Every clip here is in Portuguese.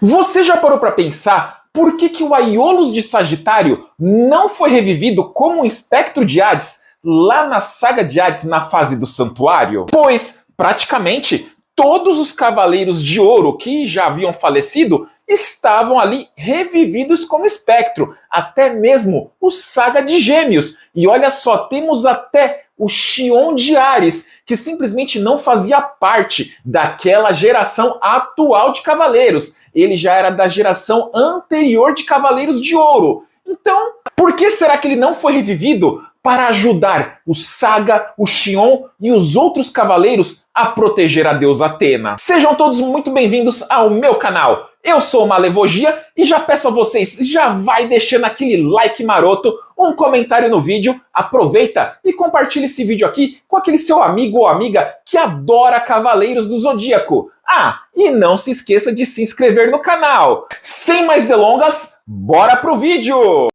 Você já parou para pensar por que o Aiolos de Sagitário não foi revivido como um espectro de Hades lá na saga de Hades na fase do Santuário? Pois, praticamente, todos os Cavaleiros de Ouro que já haviam falecido estavam ali revividos como espectro, até mesmo o Saga de Gêmeos. E olha só, temos até o Xion de Ares, que simplesmente não fazia parte daquela geração atual de Cavaleiros. Ele já era da geração anterior de Cavaleiros de Ouro. Então, por que será que ele não foi revivido para ajudar o Saga, o Xion e os outros cavaleiros a proteger a deusa Atena? Sejam todos muito bem-vindos ao meu canal. Eu sou o Malevogia e já peço a vocês, já vai deixando aquele like maroto, um comentário no vídeo, aproveita e compartilha esse vídeo aqui com aquele seu amigo ou amiga que adora Cavaleiros do Zodíaco. Ah, e não se esqueça de se inscrever no canal. Sem mais delongas, bora pro vídeo!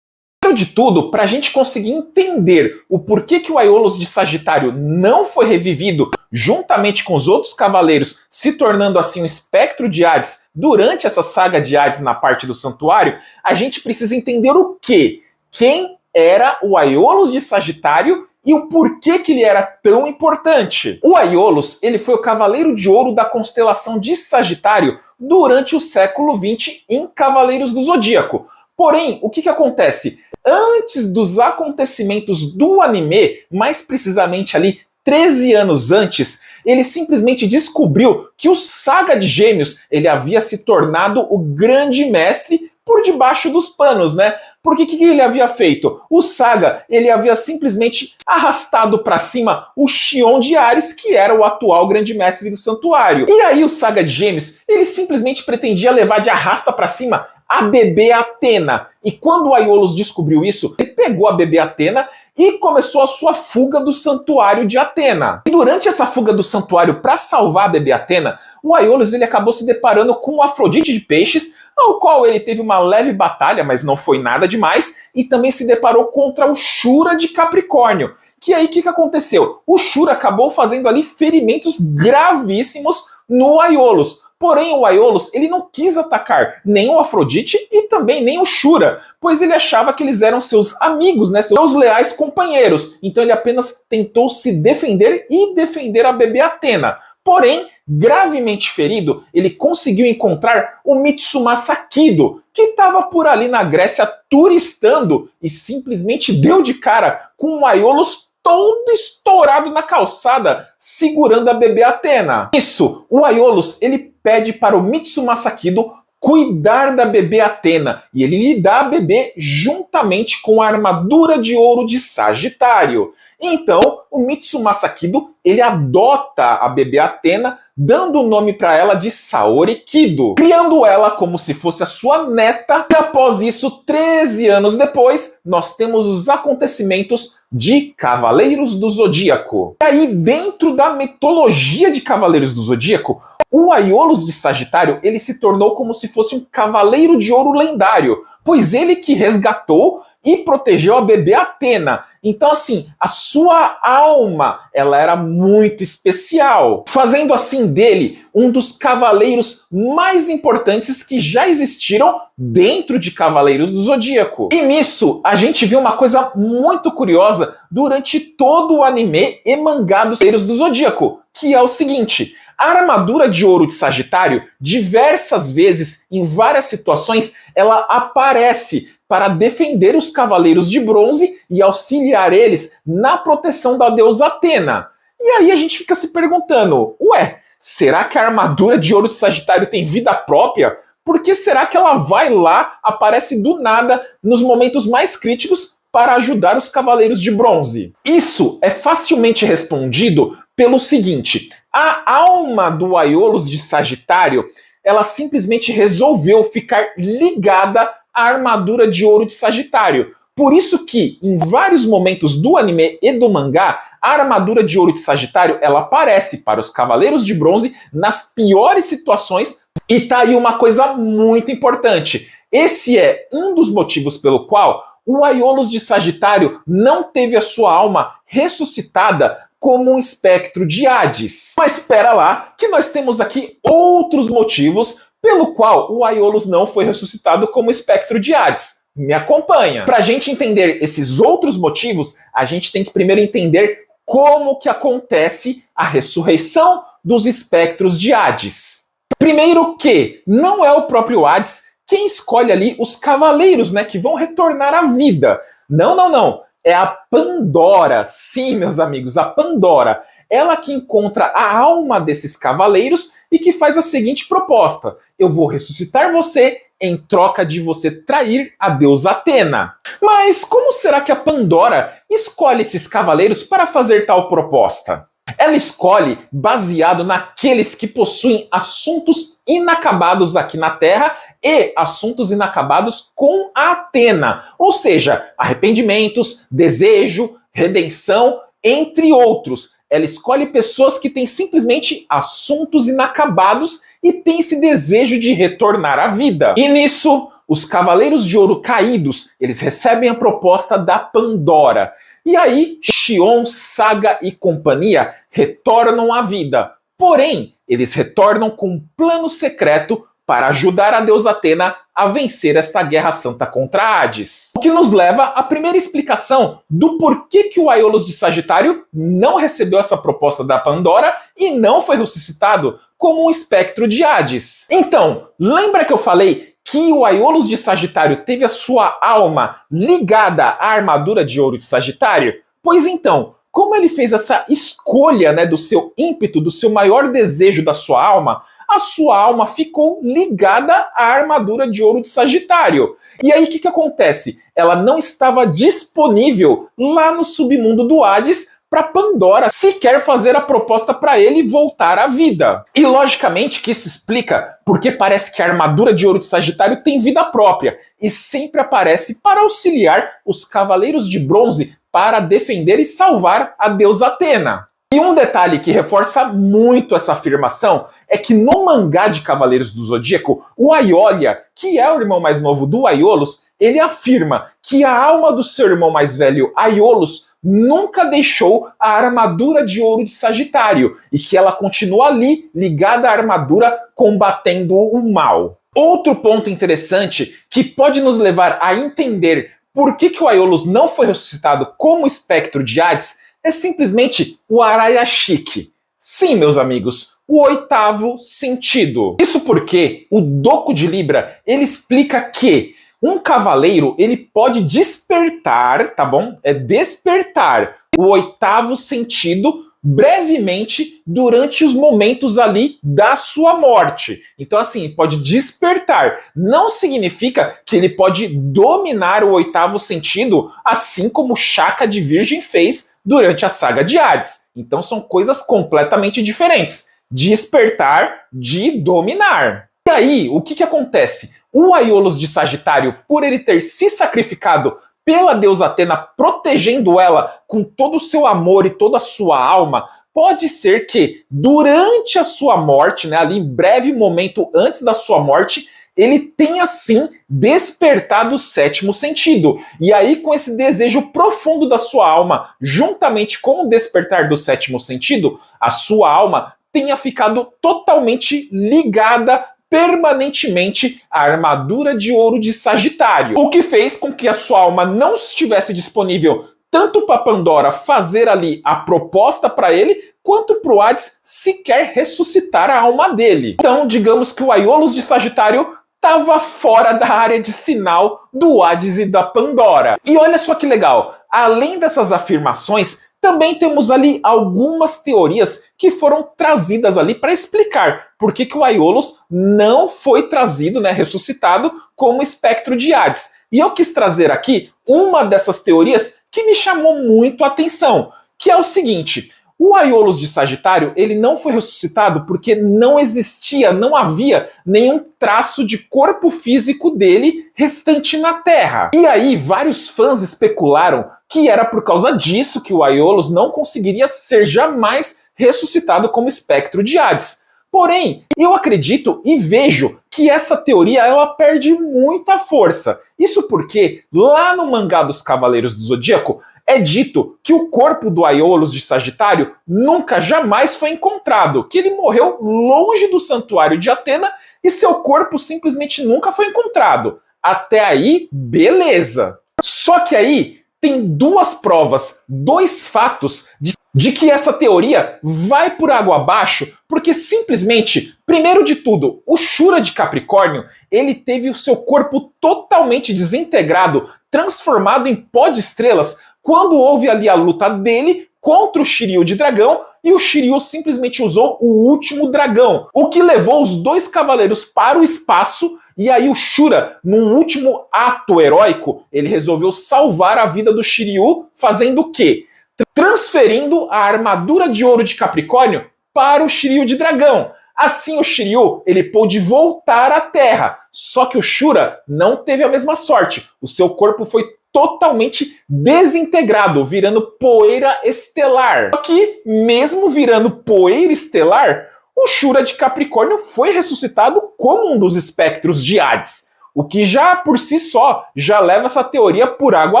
Primeiro de tudo, para a gente conseguir entender o porquê que o Aiolos de Sagitário não foi revivido juntamente com os outros cavaleiros, se tornando assim um espectro de Hades durante essa saga de Hades na parte do Santuário, a gente precisa entender o quê? Quem era o Aiolos de Sagitário e o porquê que ele era tão importante. O Aiolos, ele foi o Cavaleiro de Ouro da constelação de Sagitário durante o século XX em Cavaleiros do Zodíaco. Porém, o que acontece? Antes dos acontecimentos do anime, mais precisamente ali 13 anos antes, ele simplesmente descobriu que o Saga de Gêmeos ele havia se tornado o grande mestre por debaixo dos panos, né? Porque o que ele havia feito? O Saga ele havia simplesmente arrastado para cima o Xion de Ares, que era o atual grande mestre do Santuário. E aí o Saga de Gêmeos ele simplesmente pretendia levar de arrasta para cima a bebê Atena. E quando o Aiolos descobriu isso, ele pegou a bebê Atena e começou a sua fuga do santuário de Atena. E durante essa fuga do santuário para salvar a bebê Atena, o Aiolos ele acabou se deparando com o Afrodite de Peixes, ao qual ele teve uma leve batalha, mas não foi nada demais, e também se deparou contra o Shura de Capricórnio. Que aí o que aconteceu? O Shura acabou fazendo ali ferimentos gravíssimos no Aiolos. Porém, o Aiolos ele não quis atacar nem o Afrodite e também nem o Shura, pois ele achava que eles eram seus amigos, né, seus leais companheiros. Então ele apenas tentou se defender e defender a bebê Atena. Porém, gravemente ferido, ele conseguiu encontrar o Mitsumasa Kido, que estava por ali na Grécia turistando e simplesmente deu de cara com o Aiolos todo estourado na calçada, segurando a bebê Atena. Isso, o Aiolos ele pede para o Mitsumasa Kido cuidar da bebê Atena, e ele lhe dá a bebê juntamente com a armadura de ouro de Sagitário. Então, o Mitsumasa Kido ele adota a bebê Atena, dando o nome para ela de Saori Kido, criando ela como se fosse a sua neta. E após isso, 13 anos depois, nós temos os acontecimentos de Cavaleiros do Zodíaco. E aí, dentro da mitologia de Cavaleiros do Zodíaco, o Aiolos de Sagitário ele se tornou como se fosse um Cavaleiro de Ouro lendário, pois ele que resgatou e protegeu a bebê Atena. Então, assim, a sua alma, ela era muito especial, fazendo assim dele um dos cavaleiros mais importantes que já existiram dentro de Cavaleiros do Zodíaco. E nisso, a gente viu uma coisa muito curiosa durante todo o anime e mangá dos Cavaleiros do Zodíaco, que é o seguinte: a armadura de ouro de Sagitário, diversas vezes, em várias situações, ela aparece para defender os Cavaleiros de Bronze e auxiliar eles na proteção da deusa Atena. E aí a gente fica se perguntando, ué, será que a armadura de ouro de Sagitário tem vida própria? Por que será que ela vai lá, aparece do nada, nos momentos mais críticos, para ajudar os Cavaleiros de Bronze? Isso é facilmente respondido pelo seguinte: a alma do Aiolos de Sagitário, ela simplesmente resolveu ficar ligada à armadura de ouro de Sagitário. Por isso que, em vários momentos do anime e do mangá, a armadura de ouro de Sagitário, ela aparece para os Cavaleiros de Bronze nas piores situações. E tá aí uma coisa muito importante. Esse é um dos motivos pelo qual o Aiolos de Sagitário não teve a sua alma ressuscitada como um espectro de Hades. Mas espera lá, que nós temos aqui outros motivos pelo qual o Aiolos não foi ressuscitado como espectro de Hades. Me acompanha. Para a gente entender esses outros motivos, a gente tem que primeiro entender como que acontece a ressurreição dos espectros de Hades. Primeiro que não é o próprio Hades quem escolhe ali os cavaleiros, né, que vão retornar à vida. Não. É a Pandora. Sim, meus amigos, a Pandora. Ela que encontra a alma desses cavaleiros e que faz a seguinte proposta: eu vou ressuscitar você em troca de você trair a deusa Atena. Mas como será que a Pandora escolhe esses cavaleiros para fazer tal proposta? Ela escolhe baseado naqueles que possuem assuntos inacabados aqui na Terra e assuntos inacabados com a Atena, ou seja, arrependimentos, desejo, redenção, entre outros. Ela escolhe pessoas que têm simplesmente assuntos inacabados e têm esse desejo de retornar à vida. E nisso, os Cavaleiros de Ouro Caídos, eles recebem a proposta da Pandora. E aí, Xion, Saga e companhia retornam à vida. Porém, eles retornam com um plano secreto para ajudar a deusa Atena a vencer esta guerra santa contra Hades. O que nos leva à primeira explicação do porquê que o Aiolos de Sagitário não recebeu essa proposta da Pandora e não foi ressuscitado como um espectro de Hades. Então, lembra que eu falei que o Aiolos de Sagitário teve a sua alma ligada à armadura de ouro de Sagitário? Pois então, como ele fez essa escolha, né, do seu ímpeto, do seu maior desejo da sua alma, a sua alma ficou ligada à armadura de ouro de Sagitário. E aí o que acontece? Ela não estava disponível lá no submundo do Hades para Pandora sequer fazer a proposta para ele voltar à vida. E logicamente que isso explica porque parece que a armadura de ouro de Sagitário tem vida própria e sempre aparece para auxiliar os Cavaleiros de Bronze para defender e salvar a deusa Atena. E um detalhe que reforça muito essa afirmação é que no mangá de Cavaleiros do Zodíaco, o Aiolia, que é o irmão mais novo do Aiolos, ele afirma que a alma do seu irmão mais velho, Aiolos, nunca deixou a armadura de ouro de Sagitário e que ela continua ali, ligada à armadura, combatendo o mal. Outro ponto interessante que pode nos levar a entender por que o Aiolos não foi ressuscitado como espectro de Hades é simplesmente o Arayashiki. Sim, meus amigos, o oitavo sentido. Isso porque o Doku de Libra, ele explica que um cavaleiro, ele pode despertar, tá bom? É despertar o oitavo sentido brevemente durante os momentos ali da sua morte. Então, assim, pode despertar. Não significa que ele pode dominar o oitavo sentido, assim como Shaka de Virgem fez durante a saga de Hades. Então, são coisas completamente diferentes. Despertar de dominar. E aí, o que acontece? O Aiolos de Sagitário, por ele ter se sacrificado pela deusa Atena, protegendo ela com todo o seu amor e toda a sua alma, pode ser que durante a sua morte, né, ali em breve momento antes da sua morte, ele tenha sim despertado o sétimo sentido. E aí, com esse desejo profundo da sua alma, juntamente com o despertar do sétimo sentido, a sua alma tenha ficado totalmente ligada permanentemente a armadura de ouro de Sagitário, o que fez com que a sua alma não estivesse disponível tanto para Pandora fazer ali a proposta para ele, quanto para o Hades sequer ressuscitar a alma dele. Então, digamos que o Aiolos de Sagitário estava fora da área de sinal do Hades e da Pandora. E olha só que legal, além dessas afirmações, também temos ali algumas teorias que foram trazidas ali para explicar por que o Aiolos não foi trazido, né, ressuscitado como espectro de Hades. E eu quis trazer aqui uma dessas teorias que me chamou muito a atenção, que é o seguinte: o Aiolos de Sagitário, ele não foi ressuscitado porque não existia, não havia nenhum traço de corpo físico dele restante na Terra. E aí, vários fãs especularam que era por causa disso que o Aiolos não conseguiria ser jamais ressuscitado como espectro de Hades. Porém, eu acredito e vejo que essa teoria ela perde muita força. Isso porque, lá no mangá dos Cavaleiros do Zodíaco, é dito que o corpo do Aiolos de Sagitário nunca jamais foi encontrado, que ele morreu longe do santuário de Atena e seu corpo simplesmente nunca foi encontrado. Até aí, beleza. Só que aí tem duas provas, dois fatos de que essa teoria vai por água abaixo, porque simplesmente, primeiro de tudo, o Shura de Capricórnio, ele teve o seu corpo totalmente desintegrado, transformado em pó de estrelas, quando houve ali a luta dele contra o Shiryu de dragão, e o Shiryu simplesmente usou o último dragão, o que levou os dois cavaleiros para o espaço, e aí o Shura, num último ato heróico, ele resolveu salvar a vida do Shiryu, fazendo o quê? Transferindo a armadura de ouro de Capricórnio para o Shiryu de dragão. Assim o Shiryu, ele pôde voltar à Terra, só que o Shura não teve a mesma sorte. O seu corpo foi totalmente desintegrado, virando poeira estelar. Só que, mesmo virando poeira estelar, o Shura de Capricórnio foi ressuscitado como um dos espectros de Hades, o que já por si só já leva essa teoria por água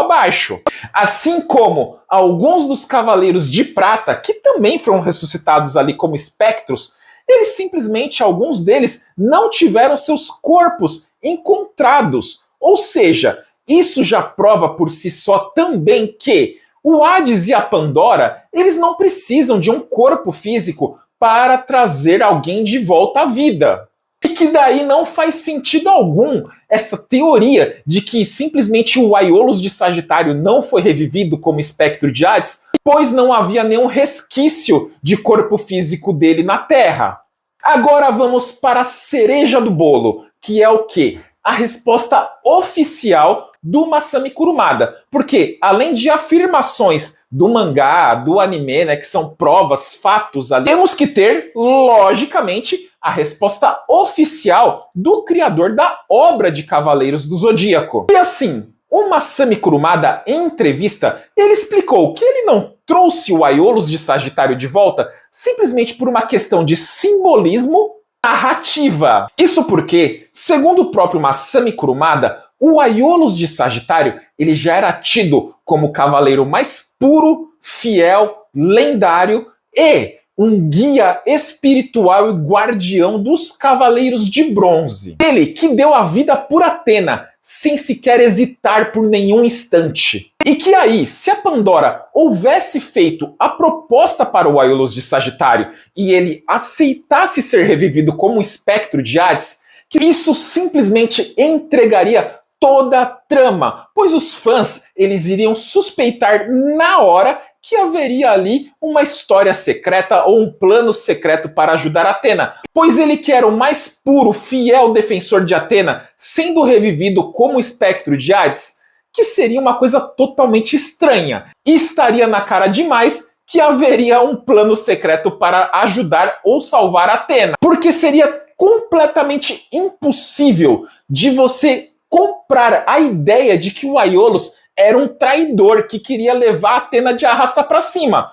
abaixo. Assim como alguns dos Cavaleiros de Prata, que também foram ressuscitados ali como espectros, eles simplesmente, alguns deles, não tiveram seus corpos encontrados. Ou seja, isso já prova por si só também que o Hades e a Pandora, eles não precisam de um corpo físico para trazer alguém de volta à vida. E que daí não faz sentido algum essa teoria de que simplesmente o Aiolos de Sagitário não foi revivido como espectro de Hades, pois não havia nenhum resquício de corpo físico dele na Terra. Agora vamos para a cereja do bolo, que é o quê? A resposta oficial do Masami Kurumada. Porque, além de afirmações do mangá, do anime, né, que são provas, fatos ali, temos que ter, logicamente, a resposta oficial do criador da obra de Cavaleiros do Zodíaco. E assim, o Masami Kurumada, em entrevista, ele explicou que ele não trouxe o Aiolos de Sagitário de volta simplesmente por uma questão de simbolismo narrativa. Isso porque, segundo o próprio Masami Kurumada, o Aiolos de Sagitário ele já era tido como o cavaleiro mais puro, fiel, lendário e um guia espiritual e guardião dos Cavaleiros de Bronze. Ele que deu a vida por Atena, sem sequer hesitar por nenhum instante. E que aí, se a Pandora houvesse feito a proposta para o Aiolos de Sagitário e ele aceitasse ser revivido como um espectro de Hades, que isso simplesmente entregaria toda a trama, pois os fãs eles iriam suspeitar na hora que haveria ali uma história secreta ou um plano secreto para ajudar Atena, pois ele que era o mais puro, fiel defensor de Atena, sendo revivido como espectro de Hades, que seria uma coisa totalmente estranha, e estaria na cara demais que haveria um plano secreto para ajudar ou salvar Atena, porque seria completamente impossível de você comprar a ideia de que o Aiolos era um traidor que queria levar Atena de arrasta para cima.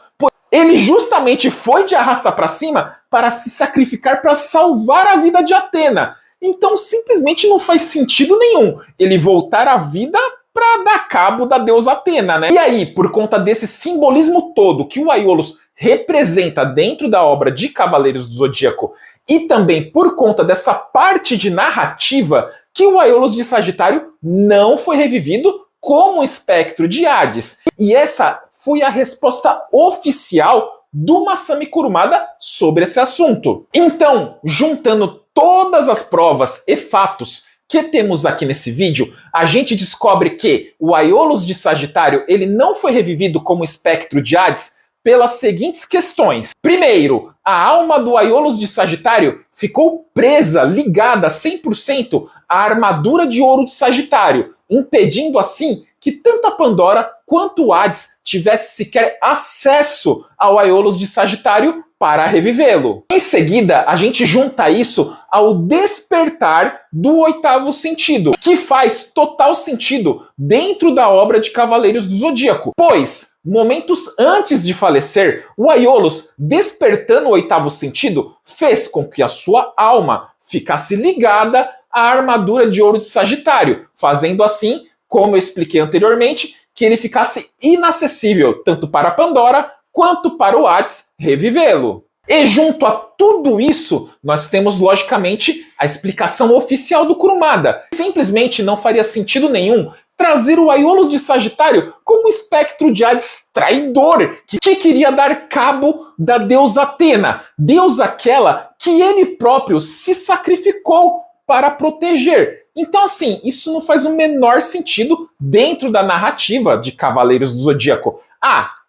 Ele justamente foi de arrasta para cima para se sacrificar para salvar a vida de Atena. Então simplesmente não faz sentido nenhum ele voltar à vida para dar cabo da deusa Atena, né? E aí, por conta desse simbolismo todo que o Aiolos representa dentro da obra de Cavaleiros do Zodíaco e também por conta dessa parte de narrativa que o Aiolos de Sagitário não foi revivido como espectro de Hades. E essa foi a resposta oficial do Masami Kurumada sobre esse assunto. Então, juntando todas as provas e fatos que temos aqui nesse vídeo, a gente descobre que o Aiolos de Sagitário ele não foi revivido como espectro de Hades pelas seguintes questões. Primeiro, a alma do Aiolos de Sagitário ficou presa, ligada 100% à armadura de ouro de Sagitário, impedindo assim que tanto a Pandora quanto o Hades tivesse sequer acesso ao Aiolos de Sagitário para revivê-lo. Em seguida, a gente junta isso ao despertar do oitavo sentido, que faz total sentido dentro da obra de Cavaleiros do Zodíaco, pois momentos antes de falecer, o Aiolos, despertando o oitavo sentido, fez com que a sua alma ficasse ligada à armadura de ouro de Sagitário, fazendo assim, como eu expliquei anteriormente, que ele ficasse inacessível tanto para Pandora quanto para o Hades revivê-lo. E junto a tudo isso, nós temos logicamente a explicação oficial do Kurumada. Simplesmente não faria sentido nenhum trazer o Aiolos de Sagitário como um espectro de Hades traidor, que queria dar cabo da deusa Atena, deusa aquela que ele próprio se sacrificou para proteger. Então, assim, isso não faz o menor sentido dentro da narrativa de Cavaleiros do Zodíaco.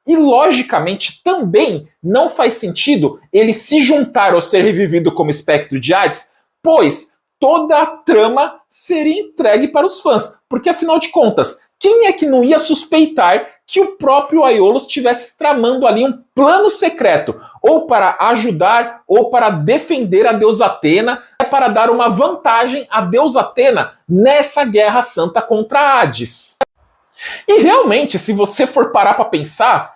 E logicamente também não faz sentido ele se juntar ou ser revivido como espectro de Hades, pois toda a trama seria entregue para os fãs. Porque afinal de contas, quem é que não ia suspeitar que o próprio Aiolos estivesse tramando ali um plano secreto, ou para ajudar, ou para defender a deusa Atena, para dar uma vantagem à deusa Atena nessa guerra santa contra Hades? E realmente, se você for parar para pensar,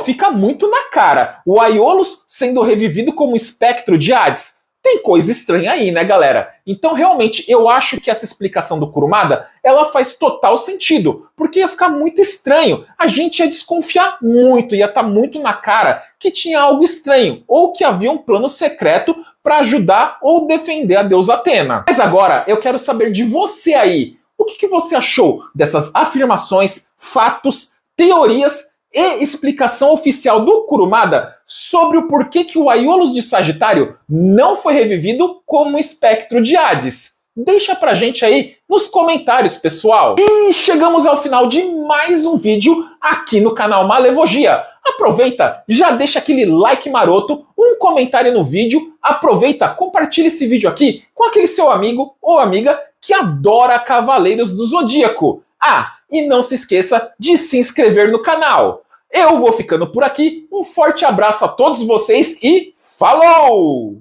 fica muito na cara. O Aiolos sendo revivido como espectro de Hades. Tem coisa estranha aí, né, galera? Então, realmente, eu acho que essa explicação do Kurumada, ela faz total sentido, porque ia ficar muito estranho. A gente ia desconfiar muito, ia estar muito na cara que tinha algo estranho, ou que havia um plano secreto para ajudar ou defender a deusa Atena. Mas agora, eu quero saber de você aí. O que você achou dessas afirmações, fatos, teorias e explicação oficial do Kurumada sobre o porquê que o Aiolos de Sagitário não foi revivido como espectro de Hades? Deixa pra gente aí nos comentários, pessoal! E chegamos ao final de mais um vídeo aqui no canal Malevogia. Aproveita, já deixa aquele like maroto, um comentário no vídeo, aproveita, compartilha esse vídeo aqui com aquele seu amigo ou amiga que adora Cavaleiros do Zodíaco. E não se esqueça de se inscrever no canal. Eu vou ficando por aqui, um forte abraço a todos vocês e falou!